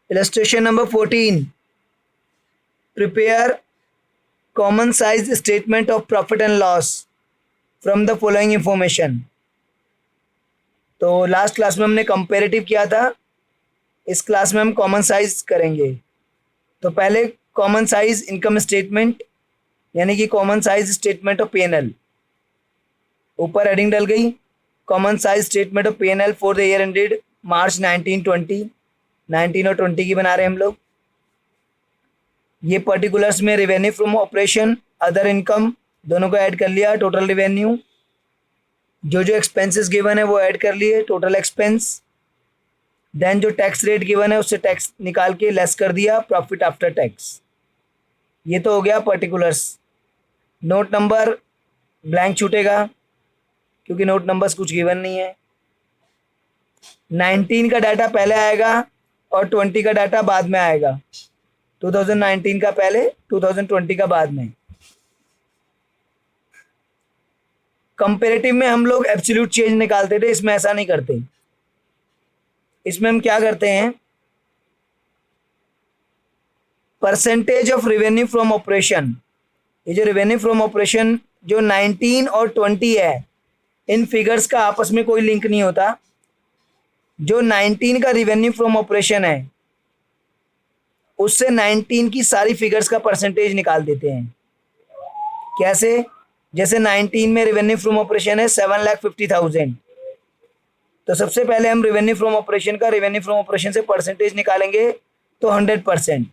Illustration number 14. Prepare common size statement of profit and loss from the following information. तो last class में हमने comparative किया था, इस क्लास में हम कॉमन साइज करेंगे। तो पहले कॉमन साइज इनकम स्टेटमेंट यानी कि common size statement of P&L, ऊपर हेडिंग डल गई common size statement of P&L for the year ended March 1920। 19 और 20 की बना रहे हैं हम लोग। ये पर्टिकुलर्स में revenue from operation, other income दोनों को ऐड कर लिया, टोटल रेवेन्यू। जो जो एक्सपेंसेस गिवन है वो ऐड कर लिए, टोटल एक्सपेंस। देन जो टैक्स रेट गिवन है उससे टैक्स निकाल के लेस कर दिया, प्रॉफिट आफ्टर टैक्स। ये तो हो गया पर्टिकुलर्स। नोट नंबर ब्लैंक छूटेगा क्योंकि नोट नंबर्स कुछ गिवन नहीं है। 19 का डाटा पहले आएगा और 20 का डाटा बाद में आएगा। 2019 का पहले, 2020 का बाद में। कंपेरेटिव में हम लोग एब्सोल्यूट चेंज निकालते थे, इसमें ऐसा नहीं करते। इसमें हम क्या करते हैं, percentage of revenue from operation. ये जो रेवेन्यू फ्रॉम ऑपरेशन जो 19 और 20 है, इन फिगर्स का आपस में कोई लिंक नहीं होता। जो 19 का रेवेन्यू फ्रॉम ऑपरेशन है उससे 19 की सारी फिगर्स का परसेंटेज निकाल देते हैं। कैसे? जैसे 19 में रेवेन्यू फ्रॉम ऑपरेशन है 7,50,000, तो सबसे पहले हम रेवेन्यू फ्रॉम ऑपरेशन का रेवेन्यू फ्रॉम ऑपरेशन से परसेंटेज निकालेंगे तो 100%।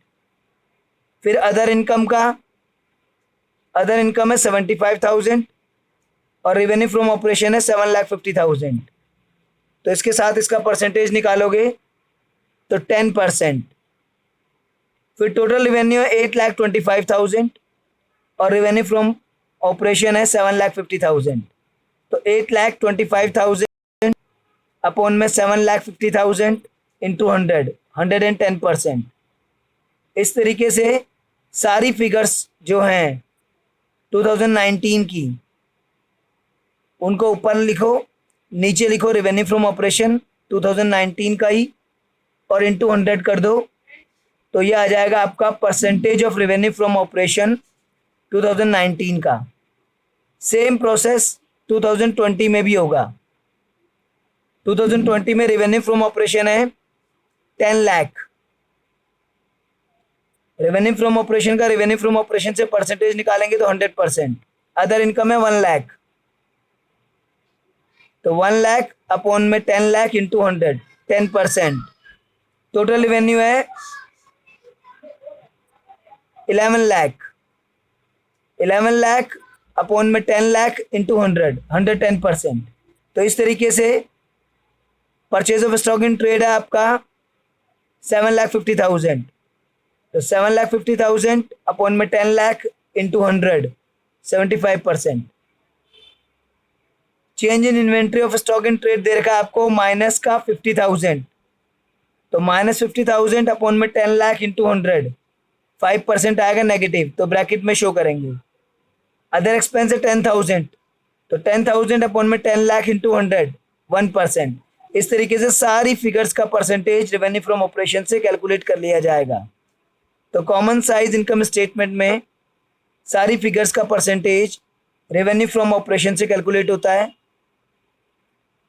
फिर अदर इनकम का, अदर इनकम है 75,000 और रेवेन्यू फ्रॉम ऑपरेशन है 7,50,000, तो इसके साथ इसका परसेंटेज निकालोगे तो 10%। फिर टोटल रेवेन्यू है 8,25,000 और रेवेन्यू फ्रॉम ऑपरेशन है 7,50,000, तो 8,25,000 अपॉन में 7,50,000 इंटू 110%। इस तरीके से सारी फिगर्स जो हैं 2019 की उनको ऊपर लिखो, नीचे लिखो रेवेन्यू फ्रॉम ऑपरेशन 2019 का ही और इंटू 100 कर दो, तो ये आ जाएगा आपका percentage of revenue from operation 2019 का। सेम प्रोसेस 2020 में भी होगा। 2020 में रेवेन्यू फ्रॉम ऑपरेशन है 10 लाख। रेवेन्यू फ्रॉम ऑपरेशन का रेवेन्यू फ्रॉम ऑपरेशन से परसेंटेज निकालेंगे तो 100%। अदर इनकम है 1 लाख, तो 1 लाख अपॉन में 10 लाख इंटू 100, 10%। टोटल रेवेन्यू है 11 लाख। 11 लाख अपॉन में 10 लाख इंटू 100, 110%। तो इस तरीके से purchase of stock in trade है आपका 7,50,000, तो 7,50,000 अपॉन में 10 lakh into 100, 75%। Change in inventory of stock in trade दे रखा है आपको माइनस का 50,000, तो माइनस 50,000 अपॉन में 10 लाख इंटू 100, 5% आएगा नेगेटिव, तो ब्रैकेट में शो करेंगे। अदर एक्सपेंस है 10,000, तो 10,000 अपॉन में 10 लाख इंटू 100, 1%। इस तरीके से सारी फिगर्स का परसेंटेज रेवेन्यू फ्रॉम ऑपरेशन से कैलकुलेट कर लिया जाएगा। तो कॉमन साइज इनकम स्टेटमेंट में सारी फिगर्स का परसेंटेज रेवेन्यू फ्रॉम ऑपरेशन से कैलकुलेट होता है।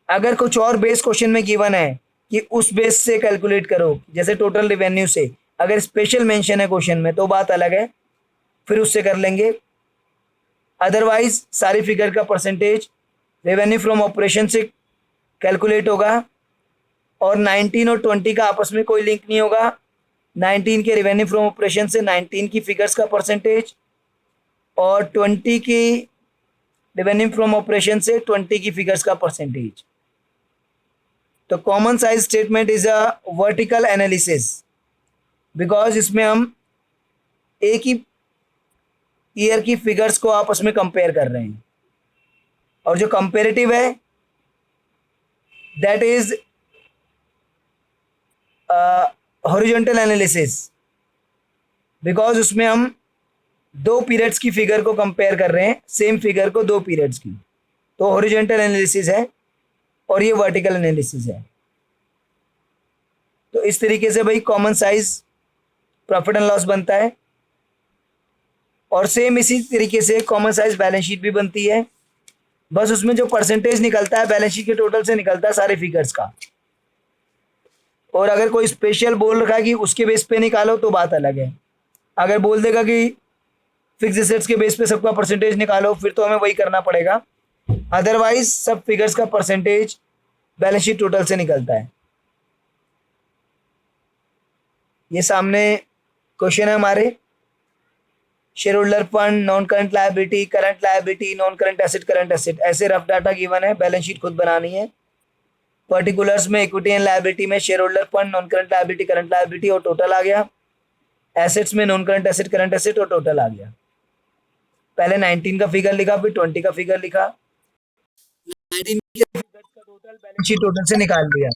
अगर कुछ और बेस क्वेश्चन में गिवन है कि उस बेस से कैलकुलेट करो, जैसे टोटल रेवेन्यू से, अगर स्पेशल मेंशन है क्वेश्चन में तो बात अलग है, फिर उससे कर लेंगे। अदरवाइज सारी फिगर का परसेंटेज रेवेन्यू फ्रॉम ऑपरेशन से कैलकुलेट होगा और 19 और 20 का आपस में कोई लिंक नहीं होगा। 19 के रेवेन्यू फ्रॉम ऑपरेशन से 19 की फिगर्स का परसेंटेज और 20 की रेवेन्यू फ्रॉम ऑपरेशन से 20 की फिगर्स का परसेंटेज। तो common size statement is a vertical analysis, because इसमें हम एक ही ईयर की फिगर्स को आपस में कंपेयर कर रहे हैं, और जो कंपेरेटिव है that is horizontal analysis, because उसमें हम 2 पीरियड्स की फिगर को कंपेयर कर रहे हैं, सेम फिगर को 2 पीरियड्स की, तो हॉरिजॉन्टल एनालिसिस है और ये वर्टिकल एनालिसिस है। तो इस तरीके से भाई common size profit and loss बनता है। और सेम इसी तरीके से कॉमन साइज बैलेंस शीट भी बनती है, बस उसमें जो परसेंटेज निकलता है बैलेंस शीट के टोटल से निकलता है सारे फिगर्स का। और अगर कोई स्पेशल बोल रखा है कि उसके बेस पे निकालो तो बात अलग है। अगर बोल देगा कि फिक्स एसेट्स के बेस पे सबका परसेंटेज निकालो, फिर तो हमें वही करना पड़ेगा। अदरवाइज सब फिगर्स का परसेंटेज बैलेंस शीट टोटल से निकलता है। ये सामने क्वेश्चन है हमारे, share holder fund, non current liability, non current asset, ऐसे रफ डाटा गिवन है, बैलेंस शीट खुद बनानी है। पर्टिकुलर्स में इक्विटी एंड लायबिलिटी में share holder fund, non current liability, current liability और टोटल आ गया। एसेट्स में non current asset, current asset और टोटल आ गया। पहले 19 का फिगर लिखा, फिर 20 का फिगर लिखा, 19 के फिगर का टोटल बैलेंस शीट टोटल से निकाल लिया।